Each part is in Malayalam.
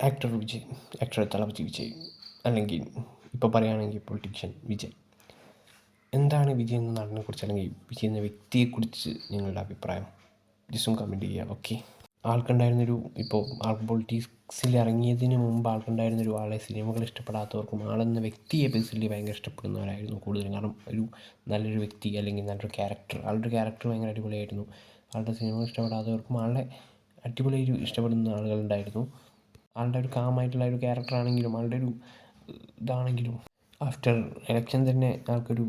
ആക്ടർ വിജയ്, ആക്ടർ തലപതി വിജയ്, അല്ലെങ്കിൽ ഇപ്പോൾ പറയുകയാണെങ്കിൽ പൊളിറ്റീഷ്യൻ വിജയ്. എന്താണ് വിജയ് എന്ന നടനെക്കുറിച്ച് അല്ലെങ്കിൽ വിജയ് എന്ന വ്യക്തിയെക്കുറിച്ച് നിങ്ങളുടെ അഭിപ്രായം? ജസ്റ്റ് ഒന്ന് കമൻറ്റ് ചെയ്യുക. ഓക്കെ, ആൾക്കുണ്ടായിരുന്നൊരു ഇപ്പോൾ ആൾക്ക് പൊളിറ്റിക്സിൽ ഇറങ്ങിയതിന് മുമ്പ് ആൾക്കുണ്ടായിരുന്നൊരു ആളെ സിനിമകൾ ഇഷ്ടപ്പെടാത്തവർക്കും ആളെന്ന വ്യക്തിയെ പേഴ്സണലി ഭയങ്കര ഇഷ്ടപ്പെടുന്നവരായിരുന്നു കൂടുതലും. കാരണം ഒരു നല്ലൊരു വ്യക്തി അല്ലെങ്കിൽ നല്ലൊരു ക്യാരക്ടർ, ആളുടെ ക്യാരക്ടർ ഭയങ്കര അടിപൊളിയായിരുന്നു. ആളുടെ സിനിമകൾ ഇഷ്ടപ്പെടാത്തവർക്കും ആളെ അടിപൊളിയായി ഇഷ്ടപ്പെടുന്ന ആളുകളുണ്ടായിരുന്നു. ആളുടെ ഒരു കാമായിട്ടുള്ള ഒരു ക്യാരക്ടറാണെങ്കിലും ആളുടെ ഒരു ഇതാണെങ്കിലും ആഫ്റ്റർ എലക്ഷൻ തന്നെ ആൾക്കൊരു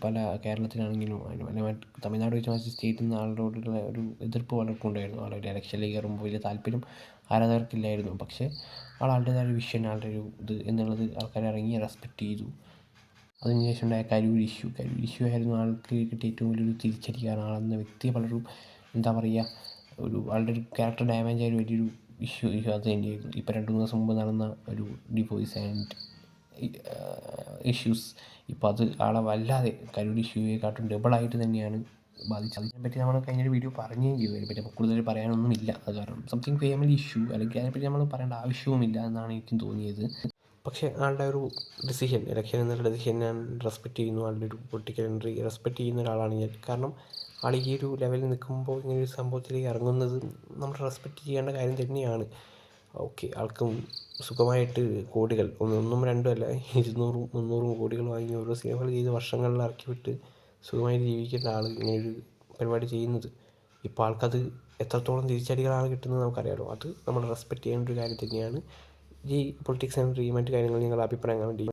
പല കേരളത്തിലാണെങ്കിലും തമിഴ്നാട് വെച്ച് മറ്റ് സ്റ്റേറ്റിൽ നിന്ന് ആളുകളോടുള്ള ഒരു എതിർപ്പ് പലർക്കും ഉണ്ടായിരുന്നു. ആളൊരു ഇലക്ഷനിലേക്ക് കയറുമ്പോൾ വലിയ താല്പര്യം ആരാധകർക്കില്ലായിരുന്നു. പക്ഷേ ആളുടേതായ ഒരു വിഷൻ, ആളുടെ ഒരു ഇത് എന്നുള്ളത് ആൾക്കാർ ഇറങ്ങി റെസ്പെക്റ്റ് ചെയ്തു. അതിനുശേഷം ഉണ്ടായ കരൂർ ഇഷ്യൂ ആയിരുന്നു ആൾക്ക് കിട്ടിയ ഏറ്റവും വലിയൊരു തിരിച്ചടി. കാരണം ആളെന്ന വ്യക്തിയെ പലരും എന്താ പറയുക, ഒരു ആളുടെ ഒരു ക്യാരക്ടർ ഡാമേജ് ആയ ഒരു വലിയൊരു ഇഷ്യൂ അത് തന്നെയായിരുന്നു. ഇപ്പോൾ 2-3 ദിവസം മുമ്പ് നടന്ന ഒരു ഡിവോഴ്സ് ആൻഡ് ഇഷ്യൂസ്, ഇപ്പോൾ അത് ആളെ വല്ലാതെ കരൂർ ഇഷ്യൂയെക്കാട്ടും ഡബിളായിട്ട് തന്നെയാണ് ബാധിച്ചത്. അതിനെപ്പറ്റി നമ്മൾ കഴിഞ്ഞൊരു വീഡിയോ പറയുകയും ചെയ്തു. അതിനെപ്പറ്റി നമുക്ക് കൂടുതൽ പറയാനൊന്നുമില്ല. അത് കാരണം സംതിങ് ഫാമിലി ഇഷ്യൂ, അല്ലെങ്കിൽ അതിനെപ്പറ്റി നമ്മൾ പറയേണ്ട ആവശ്യവുമില്ല എന്നാണ് എനിക്കും തോന്നിയത്. പക്ഷേ ആളുടെ ഒരു ഡിസിഷൻ, ഇലക്ഷൻ എന്നുള്ള ഡിസിഷൻ ഞാൻ റെസ്പെക്റ്റ് ചെയ്യുന്നു. ആളുടെ ഒരു പൊളിറ്റിക്കൽ എൻട്രി റെസ്പെക്റ്റ് ചെയ്യുന്ന ഒരാളാണ് ഞാൻ. കാരണം ആൾ ഈ ഒരു ലെവലിൽ നിൽക്കുമ്പോൾ ഇങ്ങനൊരു സംഭവത്തിലേക്ക് ഇറങ്ങുന്നത് നമ്മൾ റെസ്പെക്റ്റ് ചെയ്യേണ്ട കാര്യം തന്നെയാണ്. ഓക്കെ, ആൾക്കും സുഖമായിട്ട് കോടികൾ, ഒന്നും രണ്ടും അല്ല, 200-300 കോടികൾ വാങ്ങി ഓരോ സിനിമകൾ ചെയ്ത് വർഷങ്ങളിൽ ഇറക്കി വിട്ട് സുഖമായിട്ട് ജീവിക്കേണ്ട ആൾ ഇങ്ങനെയൊരു പരിപാടി ചെയ്യുന്നത്, ഇപ്പോൾ ആൾക്കത് എത്രത്തോളം തിരിച്ചടികളാണ് കിട്ടുന്നത് നമുക്കറിയാമല്ലോ. അത് നമ്മൾ റെസ്പെക്റ്റ് ചെയ്യേണ്ട ഒരു കാര്യം തന്നെയാണ്. ഈ പൊളിറ്റിക്സ് ആൻഡ് മറ്റു കാര്യങ്ങൾ നിങ്ങളുടെ അഭിപ്രായം കമൻറ്റ് ചെയ്യും.